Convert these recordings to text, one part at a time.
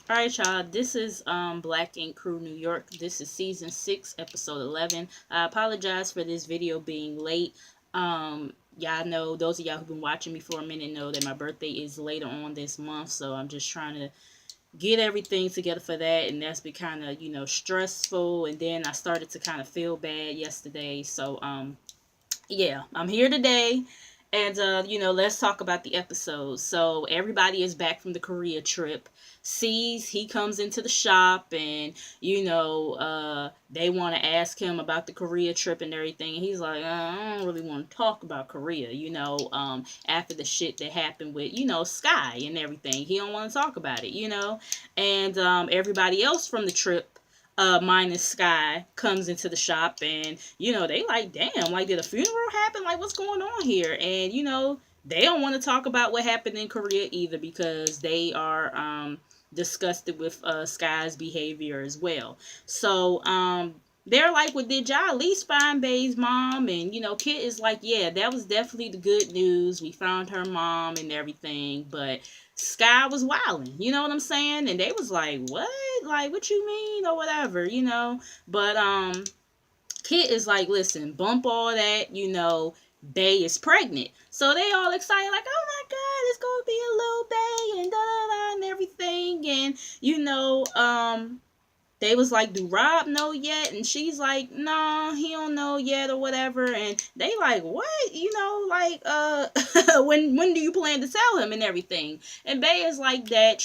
All right, y'all. This is Black Ink Crew New York. This is season 6, episode 11. I apologize for this video being late. Y'all know, those of y'all who've been watching me for a minute know that my birthday is later on this month, so I'm just trying to get everything together for that, and that's been kind of stressful. And then I started to kind of feel bad yesterday, so yeah, I'm here today. And let's talk about the episode. So everybody is back from the Korea trip. Sees he comes into the shop, and they want to ask him about the Korea trip and everything. And he's like, I don't really want to talk about Korea. After the shit that happened with Sky and everything, he don't want to talk about it. And everybody else from the trip, minus Sky, comes into the shop, and they like, damn, like, did a funeral happen? Like, what's going on here? And they don't want to talk about what happened in Korea either, because they are disgusted with Sky's behavior as well. So they're like, well, did y'all at least find Bay's mom? And Kit is like, yeah, that was definitely the good news. We found her mom and everything, but Sky was wilding, you know what I'm saying? And they was like, what? Like, what you mean? Or whatever. But Kit is like, listen, bump all that, Bay is pregnant. So they all excited, like, oh my god, it's gonna be a little Bay and da da da and everything. And they was like, do Rob know yet? And she's like, no, he don't know yet or whatever. And they like, what? Like, when do you plan to tell him and everything? And Bay is like that,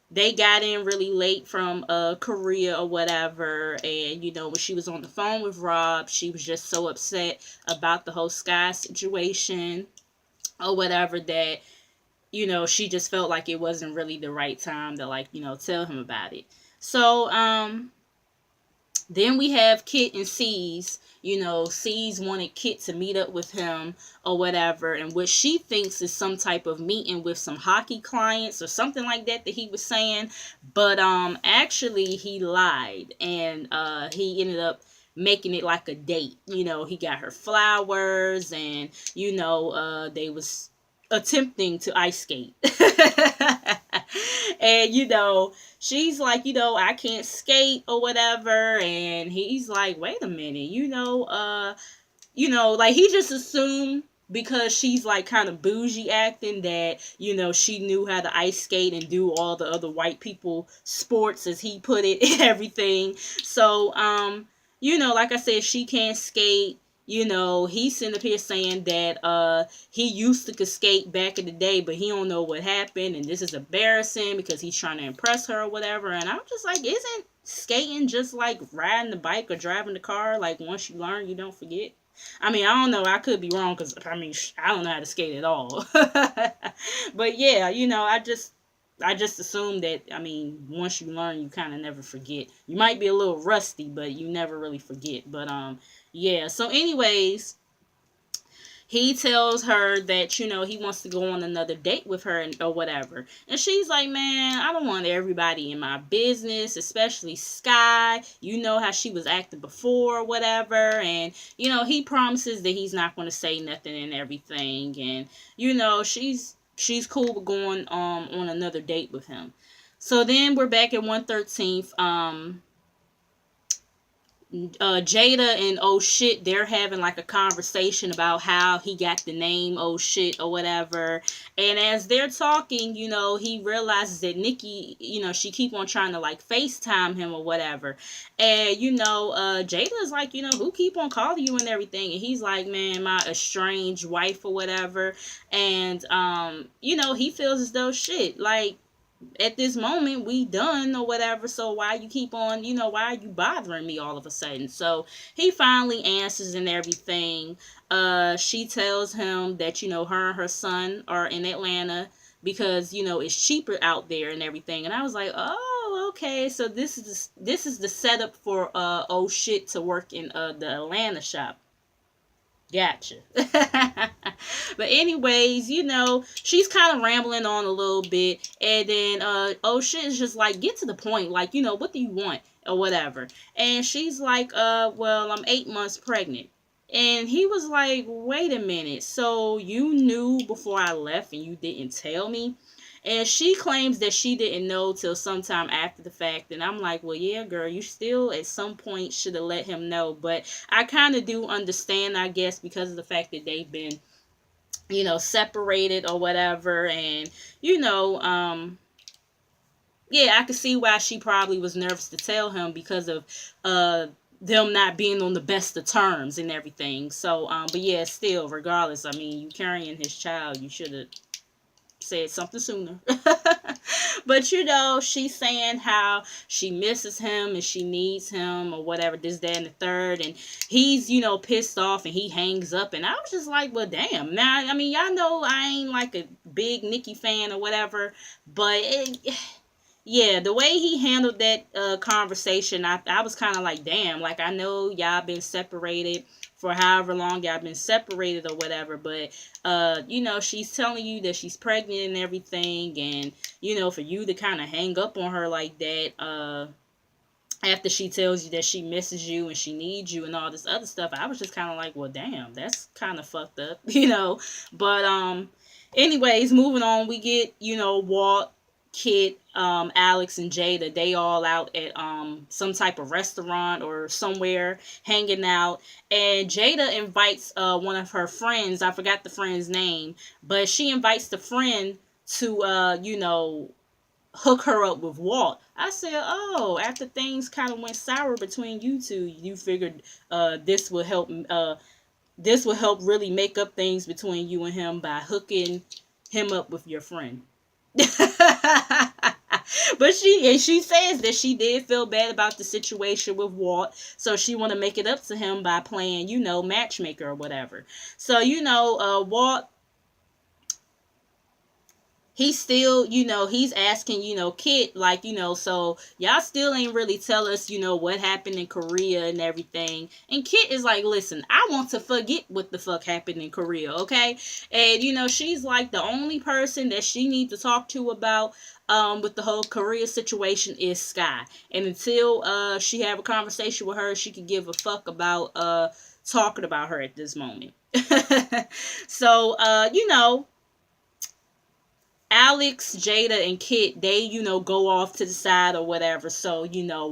they got in really late from Korea or whatever. And when she was on the phone with Rob, she was just so upset about the whole Sky situation or whatever, that she just felt like it wasn't really the right time to, like, tell him about it. So then we have Kit and C's. C's wanted Kit to meet up with him or whatever, and what she thinks is some type of meeting with some hockey clients or something like that he was saying. But actually he lied, and he ended up making it like a date. He got her flowers, and they was attempting to ice skate. And she's like, I can't skate or whatever. And he's like, wait a minute, like, he just assumed, because she's like kind of bougie acting, that she knew how to ice skate and do all the other white people sports, as he put it, and everything. So like I said, she can't skate. He's sitting up here saying that he used to could skate back in the day, but he don't know what happened, and this is embarrassing because he's trying to impress her or whatever. And I'm just like, isn't skating just like riding the bike or driving the car? Like, once you learn, you don't forget. I mean, I don't know. I could be wrong, because I don't know how to skate at all. But yeah, I just assume that, once you learn, you kind of never forget. You might be a little rusty, but you never really forget. But yeah. So anyways, he tells her that he wants to go on another date with her, or whatever. And she's like, man, I don't want everybody in my business, especially Sky. You know how she was acting before or whatever. And he promises that he's not going to say nothing and everything. And she's cool with going on another date with him. So then we're back at 113th. Jada and oh shit, they're having like a conversation about how he got the name oh shit or whatever. And as they're talking, he realizes that Nikki, she keep on trying to like FaceTime him or whatever. And Jada is like, who keep on calling you and everything? And he's like, man, my estranged wife or whatever. And he feels as though, shit, like, at this moment we done or whatever, so why you keep on, why are you bothering me all of a sudden? So he finally answers and everything. She tells him that her and her son are in Atlanta because it's cheaper out there and everything. And I was like, oh, okay, so this is the setup for oh shit to work in the Atlanta shop. Gotcha. But anyways, she's kind of rambling on a little bit, and then oh shit is just like, get to the point, like, what do you want or whatever. And she's like, well, I'm 8 months pregnant. And he was like, wait a minute, so you knew before I left and you didn't tell me? And she claims that she didn't know till sometime after the fact. And I'm like, well, yeah, girl, you still at some point should have let him know. But I kind of do understand, I guess, because of the fact that they've been, separated or whatever. And, yeah, I could see why she probably was nervous to tell him because of them not being on the best of terms and everything. So, but yeah, still, regardless, I mean, you carrying his child, you should have said something sooner. But she's saying how she misses him and she needs him or whatever, this, that, and the third. And he's, pissed off and he hangs up. And I was just like, well, damn. Now, I mean, y'all know I ain't like a big Nicki fan or whatever, but yeah, the way he handled that conversation, I was kind of like, damn, like, I know y'all been separated for however long y'all been separated or whatever, but, she's telling you that she's pregnant and everything, and, for you to kind of hang up on her like that, after she tells you that she misses you and she needs you and all this other stuff, I was just kind of like, well, damn, that's kind of fucked up, but, anyways, moving on, we get, Walt, Kit, Alex, and Jada, they all out at some type of restaurant or somewhere hanging out, and Jada invites one of her friends. I forgot the friend's name, but she invites the friend to hook her up with Walt. I said, oh, after things kind of went sour between you two, you figured this will help really make up things between you and him by hooking him up with your friend. But she says that she did feel bad about the situation with Walt, so she want to make it up to him by playing, matchmaker or whatever. So, Walt, he's still, he's asking, Kit, like, so y'all still ain't really tell us, what happened in Korea and everything. And Kit is like, listen, I want to forget what the fuck happened in Korea, okay? And, she's like, the only person that she needs to talk to about with the whole Korea situation is Sky. And until she have a conversation with her, she could give a fuck about talking about her at this moment. So, Alex, Jada, and Kit, they, go off to the side or whatever, so,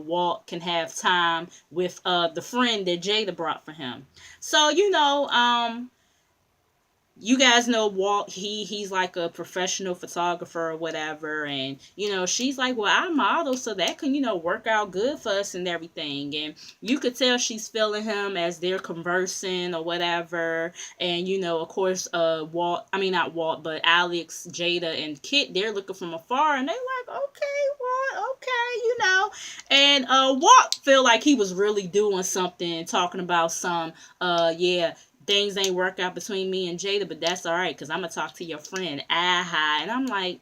Walt can have time with the friend that Jada brought for him. So, you guys know Walt, he's like a professional photographer or whatever, and, she's like, well, I model, so that can, work out good for us and everything, and you could tell she's feeling him as they're conversing or whatever, and, of course, Walt, I mean, not Walt, but Alex, Jada, and Kit, they're looking from afar, and they're like, okay, Walt, okay, and, Walt feel like he was really doing something, talking about some, yeah, things ain't work out between me and Jada, but that's all right, because I'm going to talk to your friend, Aha. And I'm like,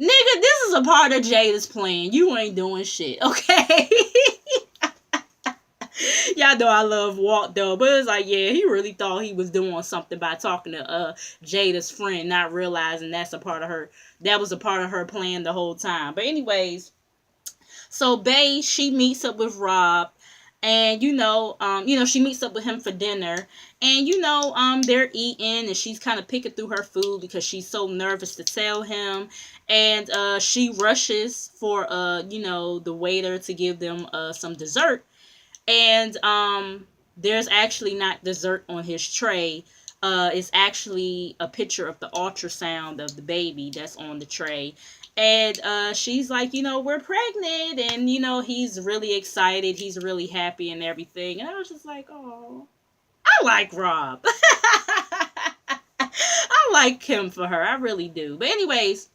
nigga, this is a part of Jada's plan. You ain't doing shit, okay? Y'all know I love Walt, though, but it's like, yeah, he really thought he was doing something by talking to Jada's friend, not realizing that was a part of her plan the whole time. But anyways, so Bay, she meets up with Rob. And, she meets up with him for dinner. And, they're eating and she's kind of picking through her food because she's so nervous to tell him. And she rushes for, the waiter to give them some dessert. And there's actually not dessert on his tray. It's actually a picture of the ultrasound of the baby that's on the tray. And she's like, we're pregnant. And, he's really excited. He's really happy and everything. And I was just like, oh, I like Rob. I like him for her. I really do. But anyways,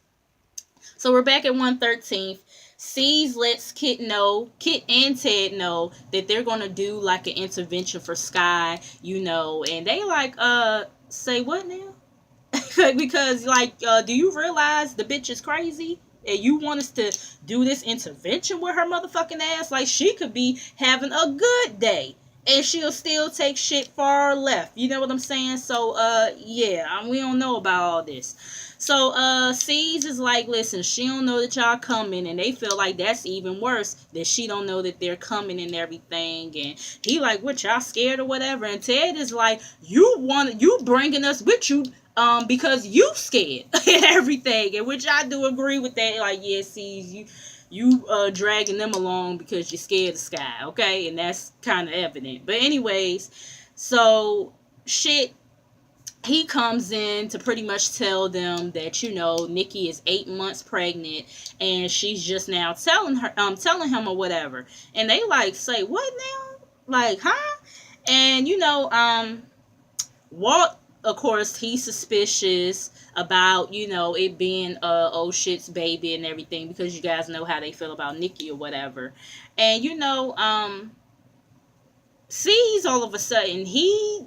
so we're back at 113th. Cease lets Kit and Ted know that they're going to do like an intervention for Sky, and they like, say what now? Because, do you realize the bitch is crazy? And you want us to do this intervention with her motherfucking ass? Like, she could be having a good day. And she'll still take shit far left. You know what I'm saying? So, yeah, we don't know about all this. So, Cease is like, listen, she don't know that y'all coming. And they feel like that's even worse, that she don't know that they're coming and everything. And he like, what, y'all scared or whatever? And Ted is like, you bringing us with you because you scared and everything, and which I do agree with that. Like, yeah, see, you dragging them along because you're scared of Sky, okay, and that's kind of evident. But anyways, so shit. He comes in to pretty much tell them that, you know, Nikki is 8 months pregnant and she's just now telling him or whatever. And they like say, what now? Like, huh? And you know, Walt, of course, he's suspicious about, you know, it being old shit's baby and everything, because you guys know how they feel about Nikki or whatever. And you know, sees all of a sudden he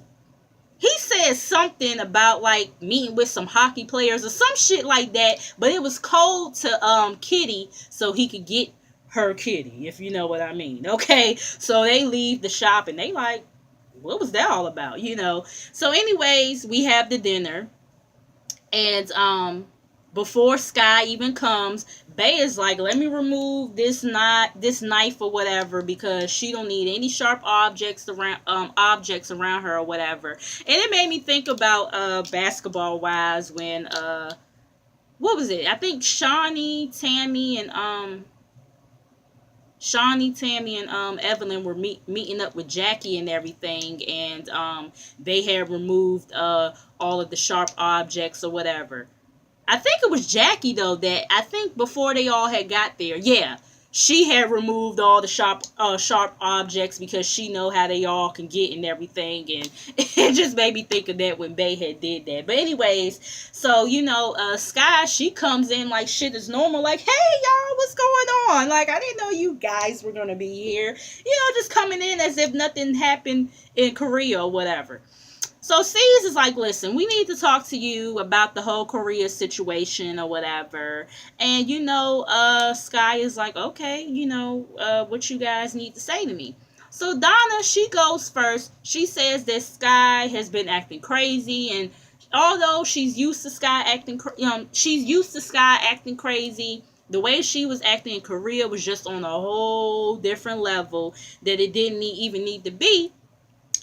said something about like meeting with some hockey players or some shit like that, but it was cold to Kitty so he could get her kitty, if you know what I mean. Okay, so they leave the shop and they like, what was that all about, you know? So anyways, we have the dinner, and before Sky even comes, Bay is like, let me remove this knife or whatever, because she don't need any sharp objects around her or whatever. And it made me think about Basketball Wives when what was it? I think Shawnee, Tammy, and Evelyn were meeting up with Jackie and everything, and they had removed all of the sharp objects or whatever. I think it was Jackie though that I think before they all had got there, yeah, she had removed all the sharp objects because she know how they all can get and everything, and it just made me think of that when Bay had did that. But anyways, so you know, Sky, she comes in like shit is normal, like, hey y'all, what's going on? Like, I didn't know you guys were gonna be here, you know, just coming in as if nothing happened in Korea or whatever. So C's is like, listen, we need to talk to you about the whole Korea situation or whatever. And you know, Sky is like, okay, you know, what you guys need to say to me. So Donna, she goes first. She says that Sky has been acting crazy, and although she's used to Sky acting crazy. The way she was acting in Korea was just on a whole different level that it didn't even need to be.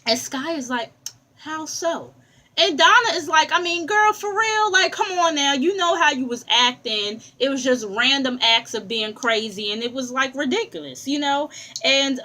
And Sky is like, how so? And Donna is like, I mean, girl, for real, like, come on now. You know how you was acting. It was just random acts of being crazy, and it was like ridiculous, you know? And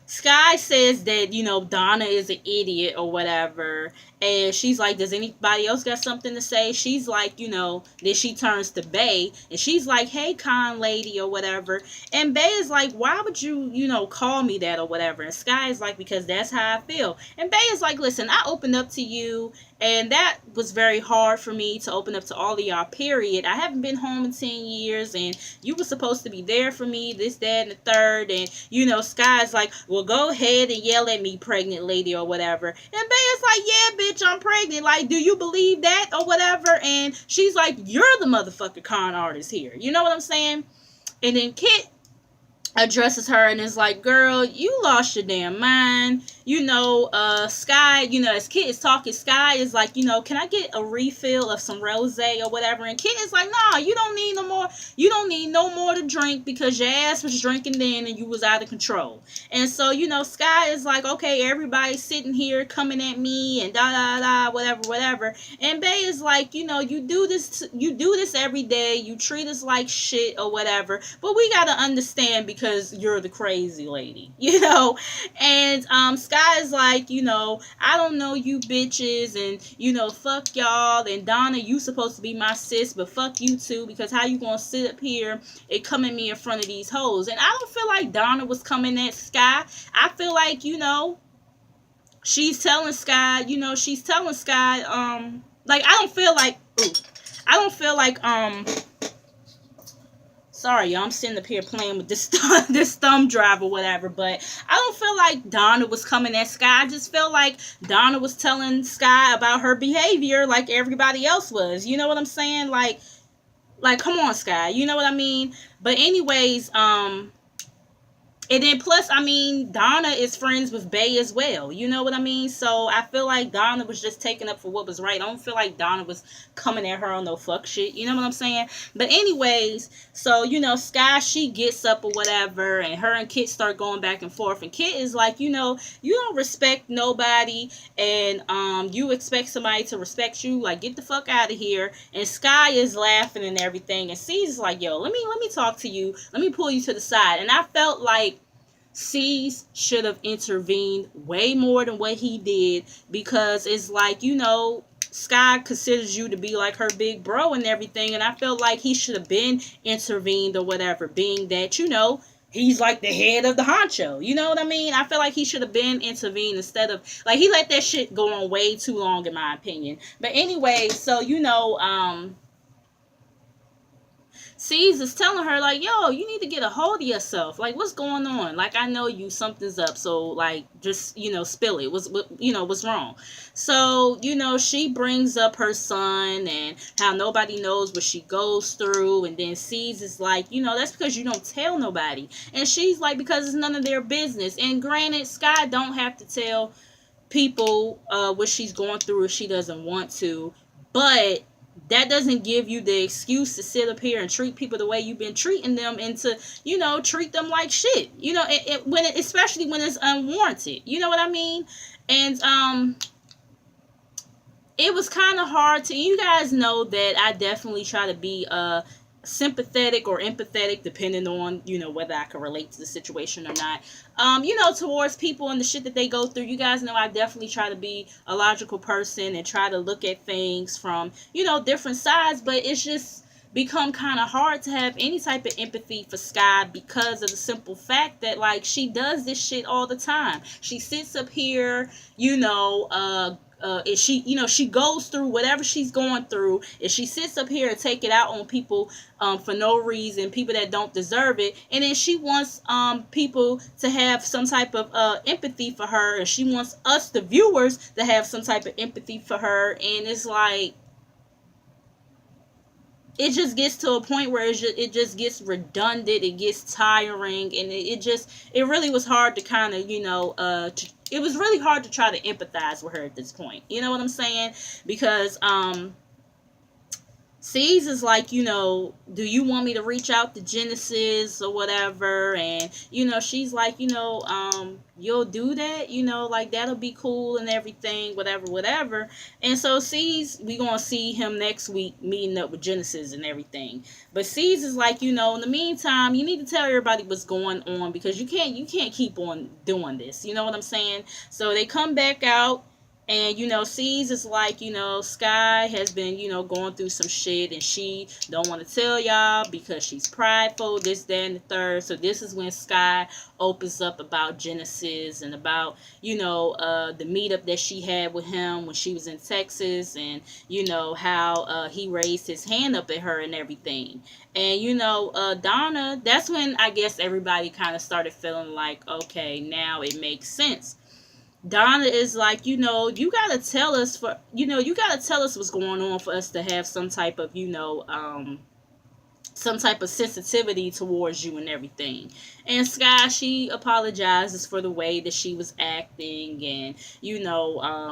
Sky says that, you know, Donna is an idiot or whatever. And she's like, does anybody else got something to say? She's like, you know, then she turns to Bay and she's like, hey, con lady or whatever. And Bay is like, why would you, you know, call me that or whatever? And Sky is like, because that's how I feel. And Bay is like, listen, I opened up to you, and that was very hard for me to open up to all of y'all, period. I haven't been home in 10 years, and you were supposed to be there for me, this, that, and the third. And, you know, Sky's like, well, go ahead and yell at me, pregnant lady or whatever. And Bay is like, yeah, bitch, I'm pregnant. Like, do you believe that or whatever? And she's like, you're the motherfucking con artist here. You know what I'm saying? And then Kit addresses her and is like, girl, you lost your damn mind. You know, Sky, you know, as Kit is talking, Sky is like, you know, can I get a refill of some rosé or whatever? And Kit is like, nah, you don't need no more. You don't need no more to drink because your ass was drinking then and you was out of control. And so, you know, Sky is like, okay, everybody's sitting here coming at me and da da da, whatever, whatever. And Bay is like, you know, you do this every day. You treat us like shit or whatever. But we gotta understand because you're the crazy lady, you know. And Sky is like, you know, I don't know you bitches, and you know, fuck y'all, and Donna, you supposed to be my sis, but fuck you too, because how you gonna sit up here and come at me in front of these hoes? And I don't feel like Donna was coming at Sky. I feel like, you know, she's telling Sky, like, I don't feel like sorry, y'all, I'm sitting up here playing with this thumb drive or whatever, but I don't feel like Donna was coming at Sky. I just feel like Donna was telling Sky about her behavior like everybody else was. You know what I'm saying? Like, come on, Sky. You know what I mean? But anyways, And then plus, I mean, Donna is friends with Bay as well. You know what I mean? So I feel like Donna was just taking up for what was right. I don't feel like Donna was coming at her on no fuck shit. You know what I'm saying? But anyways, so Sky, she gets up or whatever, and her and Kit start going back and forth. And Kit is like, you don't respect nobody, and you expect somebody to respect you. Like, get the fuck out of here. And Sky is laughing and everything, and C's like, yo, let me talk to you. Let me pull you to the side. And I felt like C's should have intervened way more than what he did, because it's like, Sky considers you to be like her big bro and everything, and I felt like he should have been intervened or whatever, being that, he's like the head of the honcho. You know what I mean? I feel like he should have been intervened instead of, like, he let that shit go on way too long in my opinion. But anyway, so C's is telling her, like, yo, you need to get a hold of yourself. Like, what's going on? Like, I know you, something's up. So, like, just, spill it. What's wrong? So, she brings up her son and how nobody knows what she goes through. And then C's is like, that's because you don't tell nobody. And she's like, because it's none of their business. And granted, Sky don't have to tell people what she's going through if she doesn't want to. But that doesn't give you the excuse to sit up here and treat people the way you've been treating them, and to, treat them like shit. Especially when it's unwarranted. You know what I mean? And it was kind of hard to. You guys know that I definitely try to be sympathetic or empathetic, depending on whether I can relate to the situation or not, towards people and the shit that they go through. You guys know I definitely try to be a logical person and try to look at things from different sides, but it's just become kind of hard to have any type of empathy for Sky, because of the simple fact that, like, she does this shit all the time. She sits up here, if she goes through whatever she's going through, if she sits up here and take it out on people for no reason, people that don't deserve it, and then she wants people to have some type of empathy for her, and she wants us, the viewers, to have some type of empathy for her, and it's like, it just gets to a point where it just gets redundant, it gets tiring, and it really was hard to kind of, it was really hard to try to empathize with her at this point. You know what I'm saying? Because C's is like, do you want me to reach out to Genesis or whatever? And, she's like, you'll do that, like, that'll be cool and everything, whatever. And so C's, we gonna see him next week meeting up with Genesis and everything. But C's is like, in the meantime, you need to tell everybody what's going on, because you can't keep on doing this. You know what I'm saying? So they come back out. And, C's is like, Sky has been, going through some shit, and she don't want to tell y'all because she's prideful, this, that, and the third. So this is when Sky opens up about Genesis and about, the meetup that she had with him when she was in Texas, and, how he raised his hand up at her and everything. And, Donna, that's when I guess everybody kind of started feeling like, okay, now it makes sense. Donna is like, you gotta tell us what's going on for us to have some type of, some type of sensitivity towards you and everything. And Sky, she apologizes for the way that she was acting, and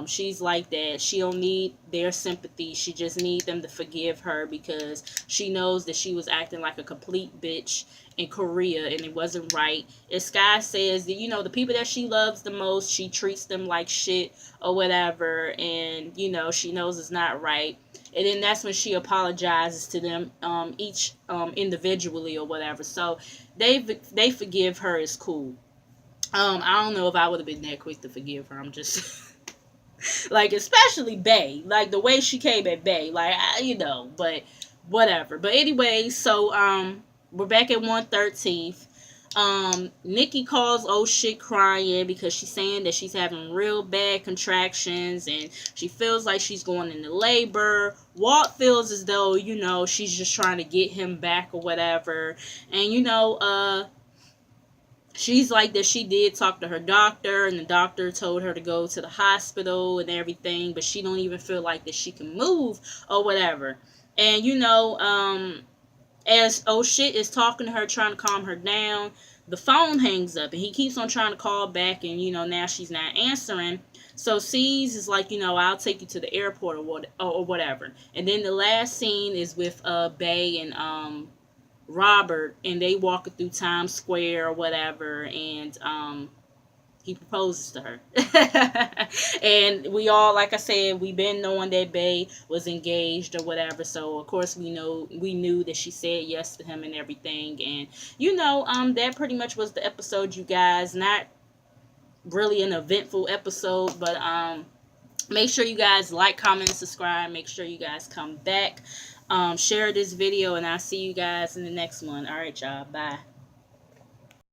she's like that she don't need their sympathy, she just needs them to forgive her, because she knows that she was acting like a complete bitch in Korea, and it wasn't right. And Sky says that, the people that she loves the most, she treats them like shit or whatever, and she knows it's not right. And then that's when she apologizes to them, each individually or whatever. So they forgive her. It's cool. I don't know if I would have been that quick to forgive her. I'm just like, especially Bay, like the way she came at Bay, like, but whatever. But anyway, so we're back at 113th. Nikki calls oh shit crying because she's saying that she's having real bad contractions and she feels like she's going into labor. Walt feels as though, she's just trying to get him back or whatever. And, she's like that she did talk to her doctor, and the doctor told her to go to the hospital and everything, but she don't even feel like that she can move or whatever. And, as oh shit is talking to her, trying to calm her down, the phone hangs up and he keeps on trying to call back, and now she's not answering. So C's is like, I'll take you to the airport or whatever. And then the last scene is with Bay and Robert, and they walking through Times Square or whatever, and he proposes to her. And we all, like I said, we've been knowing that Bay was engaged or whatever, so of course we knew that she said yes to him and everything. And that pretty much was the episode, you guys. Not really an eventful episode, but make sure you guys like, comment, and subscribe. Make sure you guys come back, share this video, and I'll see you guys in the next one. All right, y'all, bye.